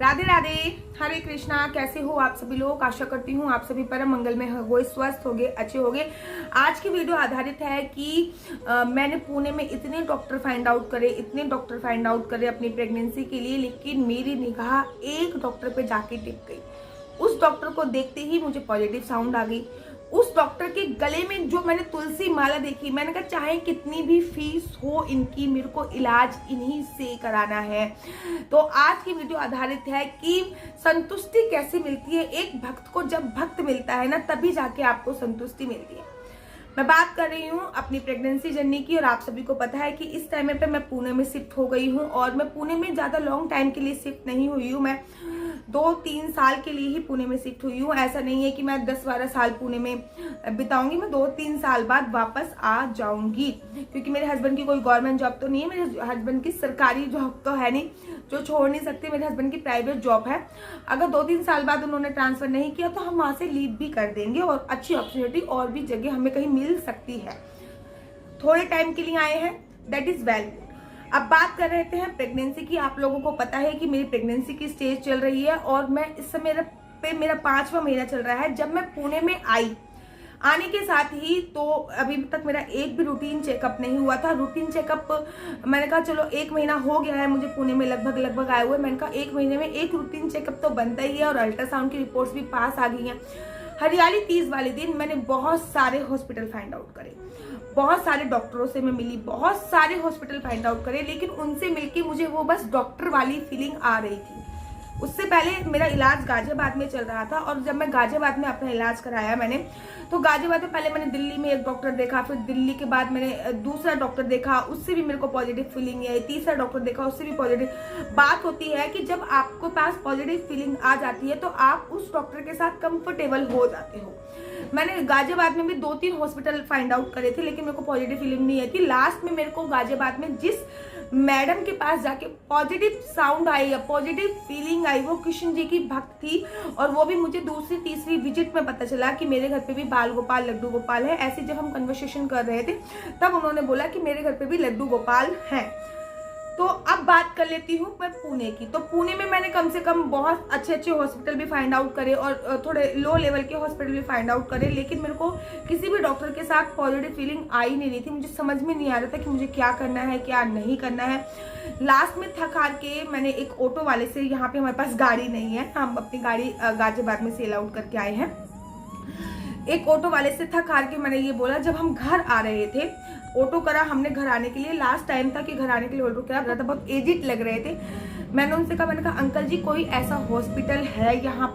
राधे राधे, हरे कृष्णा। कैसे हो आप सभी लोग? आशा करती हूँ आप सभी परम मंगल में हो, स्वस्थ होगे, अच्छे होगे। आज की वीडियो आधारित है कि मैंने पुणे में इतने डॉक्टर फाइंड आउट करे अपनी प्रेगनेंसी के लिए, लेकिन मेरी निगाह एक डॉक्टर पे जाके टिक गई। उस डॉक्टर को देखते ही मुझे पॉजिटिव साउंड आ गई। उस डॉक्टर के गले में जो मैंने तुलसी माला देखी, मैंने कहा चाहे कितनी भी फीस हो इनकी, मेरे को इलाज इन्हीं से कराना है। तो आज की वीडियो आधारित है कि संतुष्टि कैसे मिलती है। एक भक्त को जब भक्त मिलता है ना, तभी जाके आपको संतुष्टि मिलती है। मैं बात कर रही हूँ अपनी प्रेगनेंसी जर्नी की, और आप सभी को पता है कि इस टाइम पे मैं पुणे में शिफ्ट हो गई हूँ। और मैं पुणे में ज्यादा लॉन्ग टाइम के लिए शिफ्ट नहीं हुई हूँ, मैं 2-3 साल के लिए ही पुणे में शिफ्ट हुई हूँ। ऐसा नहीं है कि मैं 10-12 साल पुणे में बिताऊंगी, मैं 2-3 साल बाद वापस आ जाऊंगी, क्योंकि मेरे हस्बैंड की कोई गवर्नमेंट जॉब तो नहीं है। मेरे हस्बैंड की सरकारी जॉब तो है नहीं जो छोड़ नहीं सकते, मेरे हस्बैंड की प्राइवेट जॉब है। अगर 2-3 साल बाद उन्होंने ट्रांसफर नहीं किया तो हम वहां से लीव भी कर देंगे, और अच्छी अपॉर्चुनिटी और भी जगह हमें कहीं मिल सकती है। थोड़े टाइम के लिए आए हैं, दैट इज वेल गुड। अब बात कर रहे हैं प्रेगनेंसी की। आप लोगों को पता है कि मेरी प्रेगनेंसी की स्टेज चल रही है, और मैं इस समय पे मेरा 5वां महीना चल रहा है। जब मैं पुणे में आई, आने के साथ ही तो अभी तक मेरा एक भी रूटीन चेकअप नहीं हुआ था। रूटीन चेकअप मैंने कहा चलो 1 महीना हो गया है मुझे पुणे में लगभग आए हुए, मैंने कहा 1 महीने में एक रूटीन चेकअप तो बनता ही है, और अल्ट्रासाउंड की रिपोर्ट्स भी पास आ गई हैं। हरियाली तीज वाले दिन मैंने बहुत सारे हॉस्पिटल फाइंड आउट करे, बहुत सारे डॉक्टरों से मैं मिली, बहुत सारे हॉस्पिटल फाइंड आउट करे, लेकिन उनसे मिलके मुझे वो बस डॉक्टर वाली फीलिंग आ रही थी। उससे पहले मेरा इलाज गाजियाबाद में चल रहा था, और जब मैं गाजियाबाद में अपना इलाज कराया मैंने, तो गाजियाबाद में पहले मैंने दिल्ली में एक डॉक्टर देखा, फिर दिल्ली के बाद मैंने दूसरा डॉक्टर देखा, उससे भी मेरे को पॉजिटिव फीलिंग नहीं आई। तीसरा डॉक्टर देखा, उससे भी पॉजिटिव। बात होती है कि जब आपको पास पॉजिटिव फीलिंग आ जाती है तो आप उस डॉक्टर के साथ कंफर्टेबल हो जाते हो। मैंने गाजियाबाद में भी 2-3 हॉस्पिटल फाइंड आउट करे थे, लेकिन मेरे को पॉजिटिव फीलिंग नहीं आई थी। लास्ट में मेरे को गाजियाबाद में जिस मैडम के पास जाके पॉजिटिव साउंड आई या पॉजिटिव फीलिंग आई, वो कृष्ण जी की भक्त थी। और वो भी मुझे दूसरी तीसरी विजिट में पता चला कि मेरे घर पे भी बाल गोपाल लड्डू गोपाल है। ऐसे जब हम कन्वर्सेशन कर रहे थे तब उन्होंने बोला कि मेरे घर पे भी लड्डू गोपाल है। तो अब बात कर लेती हूँ मैं पुणे की। तो पुणे में मैंने कम से कम बहुत अच्छे हॉस्पिटल भी फाइंड आउट करे, और थोड़े लो लेवल के हॉस्पिटल भी फाइंड आउट करे, लेकिन मेरे को किसी भी डॉक्टर के साथ पॉजिटिव फीलिंग आ ही नहीं रही थी। मुझे समझ में नहीं आ रहा था कि मुझे क्या करना है क्या नहीं करना है। लास्ट में थक हार के मैंने एक ऑटो वाले से, यहाँ पे हमारे पास गाड़ी नहीं है, हम अपनी गाड़ी गाजियाबाद में सेल आउट करके आए हैं, एक ऑटो वाले से थक हार के मैंने ये बोला, जब हम घर आ रहे थे ऑटो करा हमने घर आने के लिए, लास्ट टाइम था कि घर आने के लिए ऑटो करा था, बहुत एजिड लग रहे थे। मैंने उनसे कहा, मैंने कहा अंकल जी कोई ऐसा हॉस्पिटल है यहाँ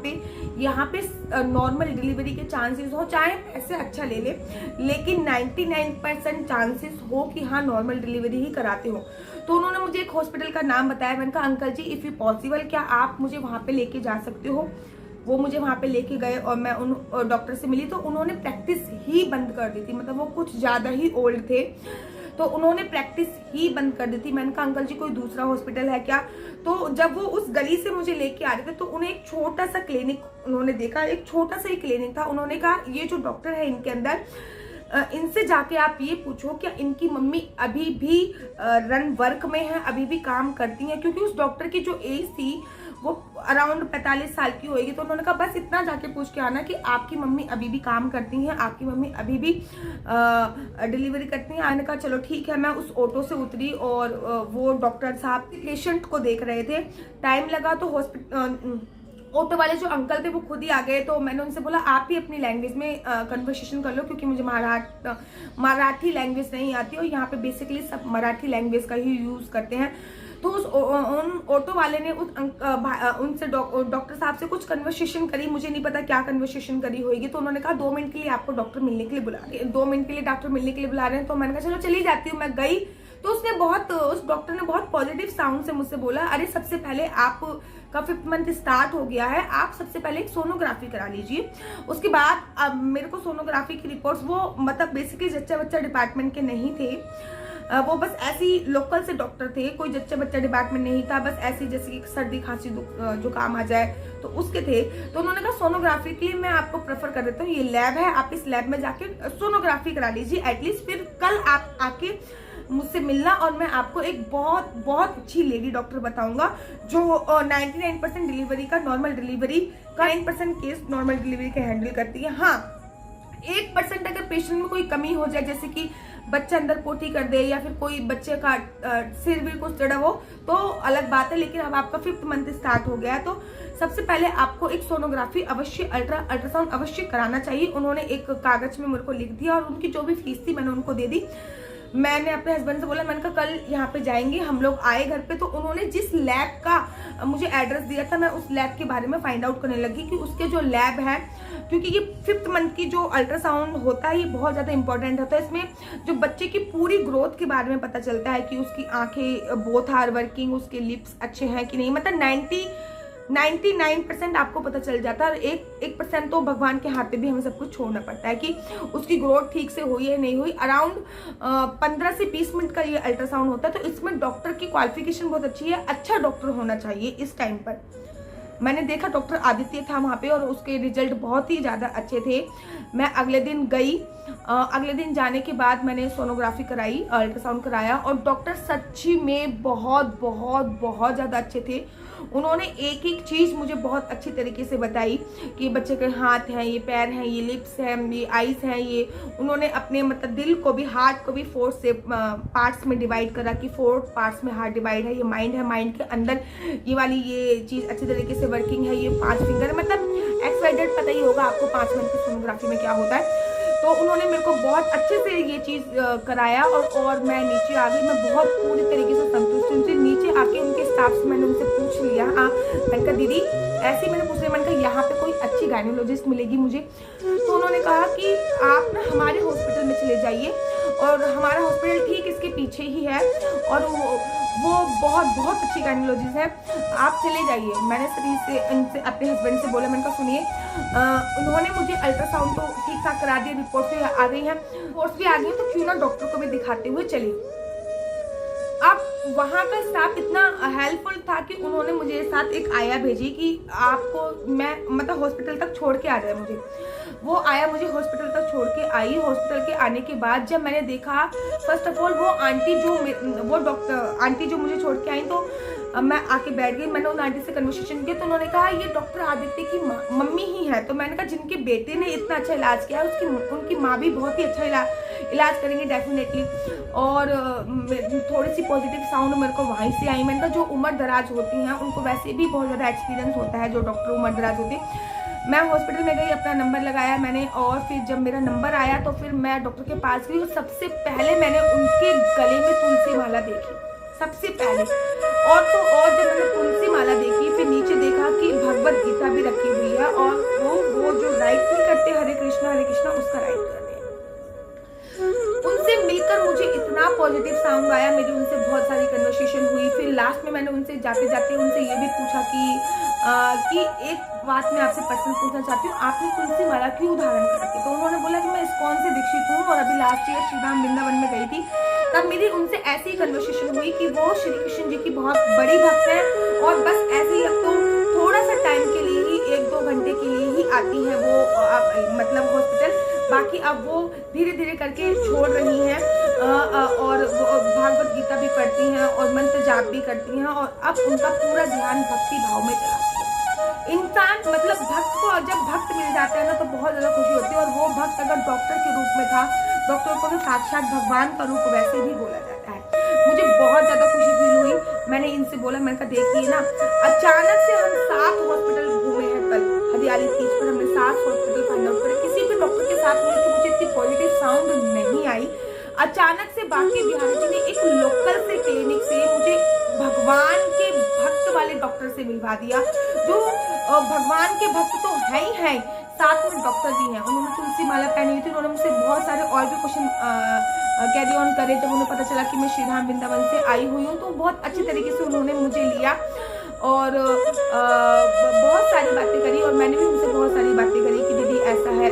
पे नॉर्मल डिलीवरी के चांसेस हो, चाहे पैसे अच्छा ले ले, लेकिन 99% चांसेस हो कि हाँ नॉर्मल डिलीवरी ही कराते हो। तो उन्होंने मुझे एक हॉस्पिटल का नाम बताया। मैंने कहा uncle ji if you possible, क्या आप मुझे वहाँ पे लेके जा सकते हो? वो मुझे वहाँ पे लेके गए, और मैं उन डॉक्टर से मिली तो उन्होंने प्रैक्टिस ही बंद कर दी थी। मतलब वो कुछ ज्यादा ही ओल्ड थे, तो उन्होंने प्रैक्टिस ही बंद कर दी थी। मैंने कहा अंकल जी कोई दूसरा हॉस्पिटल है क्या? तो जब वो उस गली से मुझे लेके आ रहे थे तो उन्हें एक छोटा सा क्लिनिक उन्होंने देखा, एक छोटा सा ही क्लिनिक था। उन्होंने कहा ये जो डॉक्टर है इनके अंदर, इनसे जाके आप ये पूछो क्या इनकी मम्मी अभी भी रन वर्क में है, अभी भी काम करती हैं, क्योंकि उस डॉक्टर की जो एज थी वो अराउंड 45 साल की होगी। तो उन्होंने कहा बस इतना जाके पूछ के आना कि आपकी मम्मी अभी भी काम करती हैं, आपकी मम्मी अभी भी डिलीवरी करती हैं। मैंने कहा चलो ठीक है। मैं उस ऑटो से उतरी, और वो डॉक्टर साहब पेशेंट को देख रहे थे। टाइम लगा तो ऑटो वाले जो अंकल थे वो खुद ही आ गए। तो मैंने उनसे बोला आप ही अपनी लैंग्वेज में कन्वर्सेशन कर लो, क्योंकि मुझे मराठी लैंग्वेज नहीं आती, और यहाँ पे बेसिकली सब मराठी लैंग्वेज का ही यूज करते हैं। तो उन ऑटो वाले ने उनसे डॉक्टर साहब से कुछ कन्वर्सेशन करी, मुझे नहीं पता क्या कन्वर्सेशन करी होगी। तो उन्होंने कहा 2 मिनट के लिए आपको डॉक्टर मिलने के लिए बुला रहे हैं, 2 मिनट के लिए डॉक्टर मिलने के लिए बुला रहे हैं। तो मैंने कहा चलो चली जाती हूँ। मैं गई तो उस डॉक्टर ने बहुत पॉजिटिव साउंड से मुझसे बोला, अरे सबसे पहले आपका 5th मंथ स्टार्ट हो गया है, आप सबसे पहले एक सोनोग्राफी करा लीजिए। उसके बाद अब मेरे को सोनोग्राफी की रिपोर्ट्स, वो मतलब बेसिकली जच्चा बच्चा डिपार्टमेंट के नहीं थे, वो बस ऐसी लोकल से डॉक्टर थे, कोई जच्चा बच्चा डिपार्टमेंट नहीं था, बस ऐसी जैसे कि सर्दी खांसी जुकाम आ जाए तो उसके थे। तो उन्होंने कहा सोनोग्राफी के लिए मैं आपको प्रेफर कर देता हूँ, ये लैब है, आप इस लैब में जाके सोनोग्राफी करा लीजिए एटलीस्ट, फिर कल आप आके मुझसे मिलना और मैं आपको एक बहुत बहुत अच्छी लेडी डॉक्टर बताऊंगा जो 99% डिलीवरी का, नॉर्मल डिलीवरी का 9% केस नॉर्मल डिलीवरी के हैंडल करती है। हाँ, 1% अगर पेशेंट में कोई कमी हो जाए, जैसे कि बच्चा अंदर पोटी कर दे या फिर कोई बच्चे का सिर भी कुछ चढ़ा हो, तो अलग बात है। लेकिन अब आपका 5th मंथ स्टार्ट हो गया है, तो सबसे पहले आपको एक सोनोग्राफी अवश्य, अल्ट्रासाउंड अवश्य कराना चाहिए। उन्होंने एक कागज में मेरे को लिख दिया और उनकी जो भी फीस थी मैंने उनको दे दी। मैंने अपने हस्बैंड से बोला, मैंने कहा कल यहाँ पे जाएंगे। हम लोग आए घर पे, तो उन्होंने जिस लैब का मुझे एड्रेस दिया था, मैं उस लैब के बारे में फाइंड आउट करने लगी कि उसके जो लैब है, क्योंकि ये 5th मंथ की जो अल्ट्रासाउंड होता है ये बहुत ज़्यादा इंपॉर्टेंट होता है। इसमें जो बच्चे की पूरी ग्रोथ के बारे में पता चलता है कि उसकी आंखें बोथ आर वर्किंग, उसके लिप्स अच्छे हैं कि नहीं, मतलब 99% आपको पता चल जाता है। 1% तो भगवान के हाथ पे भी हमें सब कुछ छोड़ना पड़ता है कि उसकी ग्रोथ ठीक से हुई है नहीं हुई। अराउंड 15 से 20 मिनट का ये अल्ट्रासाउंड होता है, तो इसमें डॉक्टर की क्वालिफिकेशन बहुत अच्छी है। अच्छा डॉक्टर होना चाहिए इस टाइम पर। मैंने देखा डॉक्टर आदित्य था वहाँ पे और उसके रिजल्ट बहुत ही ज़्यादा अच्छे थे। मैं अगले दिन गई, अगले दिन जाने के बाद मैंने सोनोग्राफी कराई, अल्ट्रासाउंड कराया और डॉक्टर सच्ची में बहुत बहुत बहुत ज़्यादा अच्छे थे। उन्होंने एक एक चीज़ मुझे बहुत अच्छी तरीके से बताई कि बच्चे के हाथ हैं, ये पैर हैं, ये लिप्स हैं, ये आईज हैं। ये उन्होंने अपने मतलब दिल को भी, हार्ट को भी 4 से पार्ट्स में डिवाइड करा कि 4 पार्ट्स में हार्ट डिवाइड है। ये माइंड है, माइंड के अंदर ये वाली ये चीज़ अच्छी तरीके से वर्किंग है। ये 5 फिंगर, मतलब XYZ पता ही होगा आपको 5 मंथ की सोनोग्राफी में क्या होता है। तो उन्होंने मेरे को बहुत अच्छे से ये चीज़ कराया और मैं नीचे आ गई। मैं बहुत पूरी तरीके से संतुष्ट हूँ। नीचे आके उनके स्टाफ से मैंने उनसे पूछ लिया, मैंने कहा दीदी ऐसे ही मैंने पूछ लिया, मैंने कहा यहाँ पे कोई अच्छी गायनोलॉजिस्ट मिलेगी मुझे? तो उन्होंने कहा कि आप ना हमारे हॉस्पिटल में चले जाइए और हमारा हॉस्पिटल ठीक इसके पीछे ही है और वो बहुत बहुत अच्छी गायनोलॉजिस्ट है, आप चले जाइए। मैंने इनसे अपने हस्बैंड से बोला, मैंने कहा सुनिए, उन्होंने मुझे अल्ट्रासाउंड तो ठीक ठाक करा दिया, रिपोर्ट्स भी आ गई हैं, रिपोर्ट्स भी आ गई, तो क्यों ना डॉक्टर को भी दिखाते हुए चले। अब वहाँ का स्टाफ इतना हेल्पफुल था कि उन्होंने मुझे साथ एक आया भेजी कि आपको मैं मतलब हॉस्पिटल तक छोड़ के आ जाए मुझे। वो आया मुझे हॉस्पिटल तक छोड़ के आई। हॉस्पिटल के आने के बाद जब मैंने देखा, फर्स्ट ऑफ ऑल वो डॉक्टर आंटी जो मुझे छोड़ के आई, तो मैं आके बैठ गई। मैंने उन आंटी से कन्वर्सेशन किया तो उन्होंने कहा ये डॉक्टर आदित्य की मम्मी ही है। तो मैंने कहा जिनके बेटे ने इतना अच्छा इलाज किया उनकी माँ भी बहुत ही अच्छा इलाज करेंगे डेफिनेटली। और थोड़ी सी पॉजिटिव साउंड मेरे को वहीं से आई। मैंने कहा जो उम्र दराज होती हैं उनको वैसे भी बहुत ज़्यादा एक्सपीरियंस होता है, जो डॉक्टर उम्र दराज होती है। मैं हॉस्पिटल में गई, अपना नंबर लगाया मैंने और फिर जब मेरा नंबर आया तो फिर मैं डॉक्टर के पास गई और सबसे पहले मैंने उनके गले में तुलसी माला देखी, सबसे पहले। और तो और जब मैंने तुलसी माला देखी, फिर नीचे देखा कि भगवत गीता भी रखी हुई है और वो जो राइट नहीं करते हरे कृष्णा उसका राइट कर रहे हैं। उनसे मिलकर मुझे इतना पॉजिटिव साउंड आया, मेरी उनसे बहुत सारी कन्वर्सेशन हुई। फिर लास्ट में मैंने उनसे जाते जाते उनसे ये भी पूछा कि एक बात मैं आपसे पर्सनल पूछना चाहती हूँ, आपने तुलसी माला क्यों धारण कर रखी? तो उन्होंने बोला कि मैं इस्कॉन से दीक्षित हूँ और अभी लास्ट ईयर श्री राम वृंदावन में गई थी। तब मेरी उनसे ऐसी कन्वर्सेशन हुई कि वो श्री कृष्ण जी की बहुत बड़ी भक्त है और बस ऐसे ही अब तो थोड़ा सा टाइम के लिए ही 1-2 घंटे के लिए ही आती है वो मतलब हॉस्पिटल, बाकी अब वो धीरे धीरे करके छोड़ रही हैं और भागवत गीता भी पढ़ती हैं और मंत्र जाप भी करती हैं और अब उनका पूरा ध्यान भक्ति भाव में चला है। इंसान मतलब भक्त को जब भक्त मिल जाता है ना तो बहुत ज़्यादा खुशी होती है और वो भक्त अगर डॉक्टर के रूप में था, डॉक्टर को तो साक्षात भगवान का रूप वैसे भी बोला जाता है। मुझे बहुत ज़्यादा खुशी फील हुई। मैंने इनसे बोला, मैंने कहा देखिए ना, अचानक से हम 7 हॉस्पिटल घूमे हैं, कल हरियाली तीज पर हमने 7 हॉस्पिटल फाइंड आउट करे, किसी भी डॉक्टर के साथ मुझे इतनी पॉजिटिव साउंड नहीं आई। अचानक से बाकी बिहारी जी ने एक लोकल से क्लिनिक से मुझे भगवान के भक्त वाले डॉक्टर से मिलवा दिया, जो भगवान के भक्त तो है ही है, साथ में डॉक्टर भी हैं। उन्होंने तुलसी माला पहनी हुई थी। उन्होंने मुझसे बहुत सारे और भी क्वेश्चन कैरी ऑन करे। जब उन्हें पता चला कि मैं श्री राम वृंदावन से आई हुई हूँ तो बहुत अच्छी तरीके से उन्होंने मुझे लिया और बहुत सारी बातें करी और मैंने भी उनसे बहुत सारी बातें करी कि दीदी ऐसा है,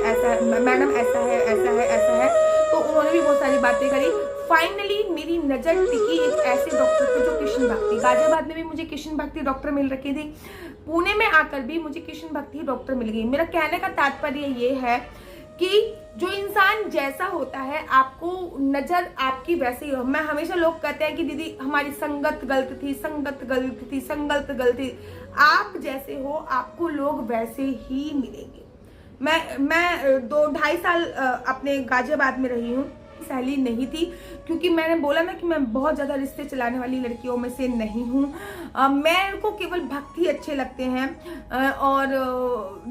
मैडम ऐसा है। तो उन्होंने भी बहुत सारी बातें करी। फाइनली मेरी नज़र टिकी एक ऐसे डॉक्टर पे जो कृष्ण भक्ति, गाजियाबाद में भी मुझे कृष्ण भक्ति डॉक्टर मिल रखी थी, पुणे में आकर भी मुझे कृष्ण भक्ति डॉक्टर मिल गई। मेरा कहने का तात्पर्य ये है कि जो इंसान जैसा होता है आपको नजर आपकी वैसे ही हो। मैं हमेशा, लोग कहते हैं कि दीदी हमारी संगत गलत थी, संगत गलत थी, संगत गलत थी। आप जैसे हो आपको लोग वैसे ही मिलेंगे। मैं 2-2.5 साल अपने गाजियाबाद में रही हूँ। सहेली नहीं थी, क्योंकि मैंने बोला ना कि मैं बहुत ज्यादा रिश्ते चलाने वाली लड़कियों में से नहीं हूँ। मेरे को केवल भक्त ही अच्छे लगते हैं। और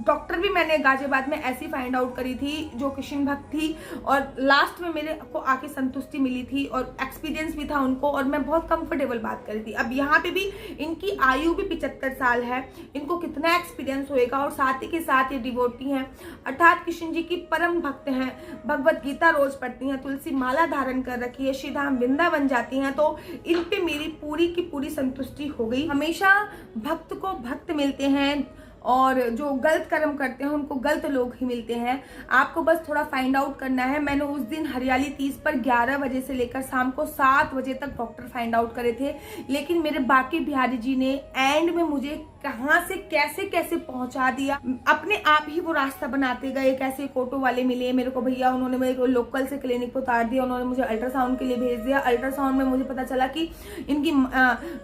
डॉक्टर भी मैंने गाजियाबाद में ऐसी फाइंड आउट करी थी जो कृष्ण भक्त थी, और लास्ट में मेरे को आके संतुष्टि मिली थी और एक्सपीरियंस भी था उनको, और मैं बहुत कंफर्टेबल बात करी थी। अब यहाँ पे भी इनकी आयु भी 75 साल है, इनको कितना एक्सपीरियंस होएगा। और साथ ही के साथ ये डिवोटी हैं, अर्थात कृष्ण जी की परम भक्त हैं, भगवत गीता रोज पढ़ती हैं, तुलसी माला धारण कर रखी है, श्री धाम वृंदावन जाती हैं। तो इन पे मेरी पूरी की पूरी संतुष्टि हो गई। हमेशा भक्त को भक्त मिलते हैं, और जो गलत कर्म करते हैं उनको गलत लोग ही मिलते हैं। आपको बस थोड़ा फाइंड आउट करना है। मैंने उस दिन हरियाली 30 पर 11 बजे से लेकर शाम को 7 बजे तक डॉक्टर फाइंड आउट करे थे, लेकिन मेरे बाकी बिहारी जी ने एंड में मुझे कहां से कैसे कैसे पहुंचा दिया। अपने आप ही वो रास्ता बनाते गए। कैसे ऑटो वाले मिले मेरे को भैया, उन्होंने मेरे को लोकल से क्लिनिक को उतार दिया, उन्होंने मुझे अल्ट्रासाउंड के लिए भेज दिया। अल्ट्रासाउंड में मुझे पता चला कि इनकी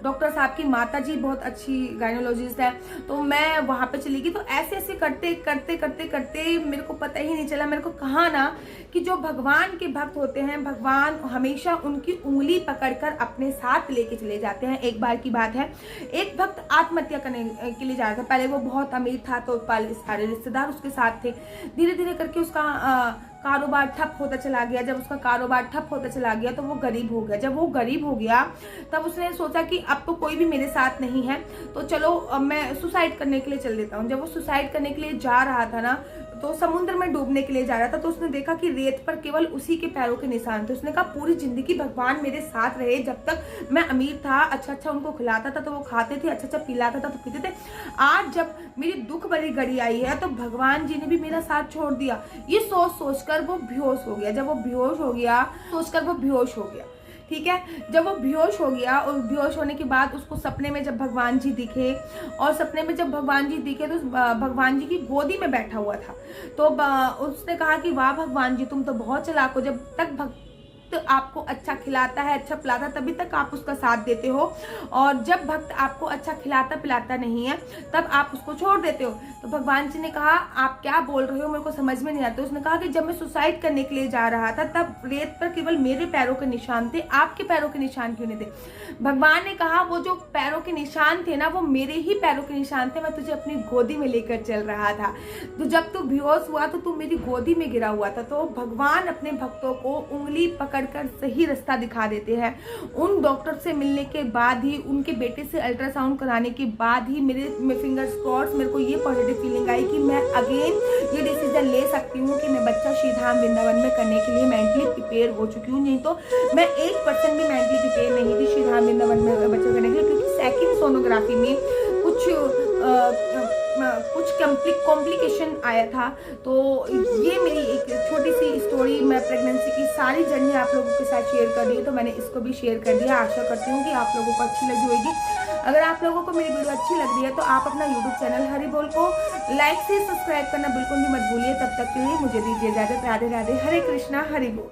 डॉक्टर साहब की माता जी बहुत अच्छी गायनोलॉजिस्ट है, तो मैं वहां पे चली गई। तो ऐसे ऐसे करते करते करते करते मेरे को पता ही नहीं चला। मेरे को कहा ना कि जो भगवान के भक्त होते हैं, भगवान हमेशा उनकी उंगली पकड़कर अपने साथ लेके चले जाते हैं। एक बार की बात है, एक भक्त आत्महत्या करने के लिए जा रहा था। पहले वो बहुत अमीर था, तो सारे रिश्तेदार उसके साथ थे। धीरे धीरे करके उसका कारोबार ठप होता चला गया। जब उसका कारोबार ठप होता चला गया तो वो गरीब हो गया। जब वो गरीब हो गया तब उसने सोचा कि अब तो कोई भी मेरे साथ नहीं है, तो चलो मैं सुसाइड करने के लिए चल देता हूँ। जब वो सुसाइड करने के लिए जा रहा था ना, तो समुद्र में डूबने के लिए जा रहा था, तो उसने देखा कि रेत पर केवल उसी के पैरों के निशान थे। उसने कहा पूरी जिंदगी भगवान मेरे साथ रहे, जब तक मैं अमीर था अच्छा अच्छा उनको खिलाता था तो वो खाते थे, अच्छा अच्छा पिलाता था तो पीते थे। आज जब मेरी दुख भरी घड़ी आई है तो भगवान जी ने भी मेरा साथ छोड़ दिया। ये सोच सोचकर वो बेहोश हो गया। जब वो बेहोश हो गया, सोचकर वो बेहोश हो गया, ठीक है। जब वो बेहोश हो गया, और बेहोश होने के बाद उसको सपने में जब भगवान जी दिखे, और सपने में जब भगवान जी दिखे तो भगवान जी की गोदी में बैठा हुआ था। तो उसने कहा कि वाह भगवान जी, तुम तो बहुत चालाक हो। जब तक भक्त आपको अच्छा खिलाता है, अच्छा पिलाता है, तभी तक आप उसका साथ देते हो, और जब भक्त आपको अच्छा खिलाता पिलाता नहीं है तब आप उसको छोड़ देते हो। तो भगवान जी ने कहा आप क्या बोल रहे हो, मेरे को समझ में नहीं आता। उसने कहा कि जब मैं सुसाइड करने के लिए जा रहा था तब रेत पर केवल मेरे पैरों के निशान थे, आपके पैरों के निशान क्यों नहीं थे? भगवान ने कहा वो जो पैरों के निशान थे ना, वो मेरे ही पैरों के निशान थे। मैं तुझे अपनी गोदी में लेकर चल रहा था, तो जब तू बेहोश हुआ तो तू मेरी गोदी में गिरा हुआ था। तो भगवान अपने भक्तों को उंगली पकड़कर सही रास्ता दिखा देते हैं। उन डॉक्टर से मिलने के बाद ही, उनके बेटे से अल्ट्रासाउंड कराने के बाद ही मेरे फिंगर्स क्रॉस मेरे को ये पॉजिटिव फीलिंग आई कि मैं अगेन ये डिसीजन ले सकती हूँ कि मैं बच्चा श्री धाम वृंदावन में करने के लिए मेंटली प्रिपेयर हो चुकी हूँ। नहीं तो मैं 1% भी मेंटली प्रिपेयर नहीं थी श्री धाम वृंदावन में बच्चा करने के लिए, क्योंकि सेकंड सोनोग्राफी में कुछ कॉम्प्लिकेशन आया था। तो ये मेरी एक छोटी सी स्टोरी, मैं प्रेगनेंसी की सारी जर्नी आप लोगों के साथ शेयर कर दी है, तो मैंने इसको भी शेयर कर दिया। आशा करती हूँ कि आप लोगों को अच्छी लगी होगी। अगर आप लोगों को मेरी वीडियो अच्छी लग रही है तो आप अपना यूट्यूब चैनल हरि बोल को लाइक से सब्सक्राइब करना बिल्कुल भी मत भूलिए। तब तक के लिए मुझे दीजिए इजाजत। राधे राधे, हरे कृष्णा, हरि बोल।